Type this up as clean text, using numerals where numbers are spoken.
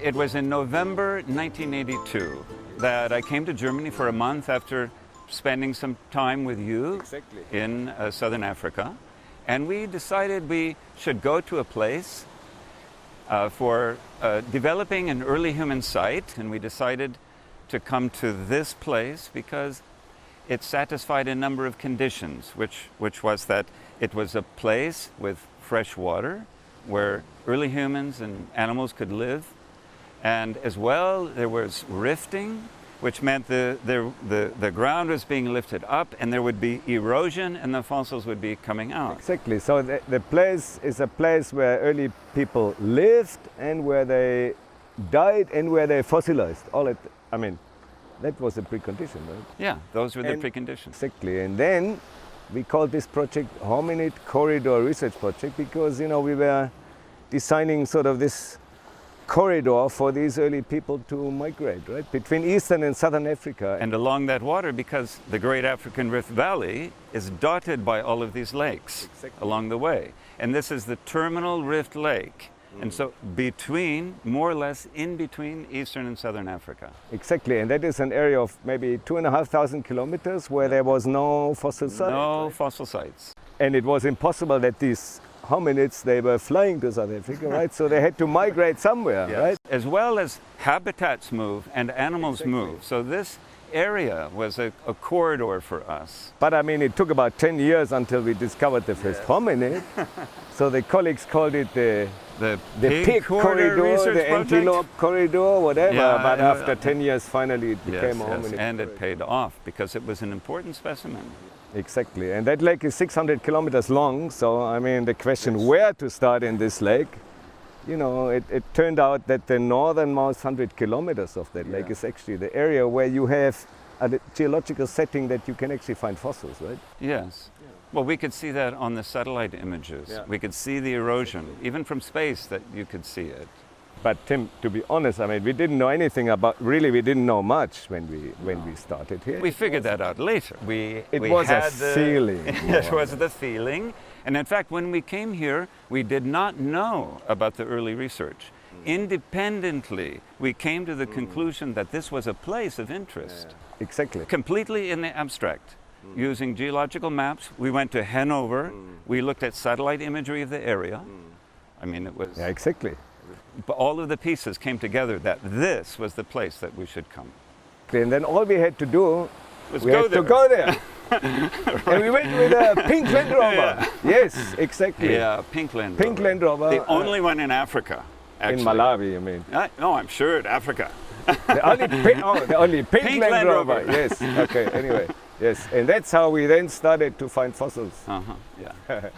it was in November 1982 that I came to Germany for a month after spending some time with you in southern Africa. And we decided we should go to a place for developing an early human site. And we decided to come to this place because it satisfied a number of conditions, which was that it was a place with fresh water where early humans and animals could live. And as well, there was rifting, which meant the ground was being lifted up and there would be erosion and the fossils would be coming out. Exactly. So the place is a place where early people lived and where they died and where they fossilized. That was a precondition, right? Yeah, those were the preconditions. Exactly. And then we called this project Homminid Corridor Research Project because, we were designing sort of this corridor for these early people to migrate, right? Between Eastern and Southern Africa. And along that water, because the Great African Rift Valley is dotted by all of these lakes along the way. And this is the terminal Rift Lake. And so more or less in between Eastern and Southern Africa. Exactly, and that is an area of maybe 2,500 kilometers where there was no fossil site. No fossil sites. And it was impossible that these hominids, they were flying to South Africa, right? So they had to migrate somewhere, right? As well as habitats move and animals move. So this area was a corridor for us. But it took about 10 years until we discovered the first hominid. So the colleagues called it the pig corridor, the antelope corridor, whatever. But after 10 years, finally it became a hominid. And it paid off because it was an important specimen. Exactly, and that lake is 600 kilometers long, so the question where to start in this lake, it turned out that the northernmost 100 kilometers of that lake is actually the area where you have a geological setting that you can actually find fossils, right? Yes. Yeah. Well, we could see that on the satellite images. Yeah. We could see the erosion, even from space that you could see it. But Tim, to be honest, we didn't know anything about, we didn't know much when we started here. We figured that out later. It was a feeling. It was the feeling. And in fact, when we came here, we did not know about the early research. Independently, we came to the conclusion that this was a place of interest. Yeah. Exactly. Completely in the abstract. Using geological maps, we went to Hanover. We looked at satellite imagery of the area. It was... Yeah, exactly. But all of the pieces came together that this was the place that we should come. And then all we had to do was to go there. Right. And we went with a pink Land Rover. Yeah. Yes, exactly. Yeah, pink Land Rover. Pink Land Rover. The only one in Africa, actually. In Malawi, you mean? No, I'm sure in Africa. The only pink Land Rover. Yes, okay, anyway. Yes, and that's how we then started to find fossils. Yeah.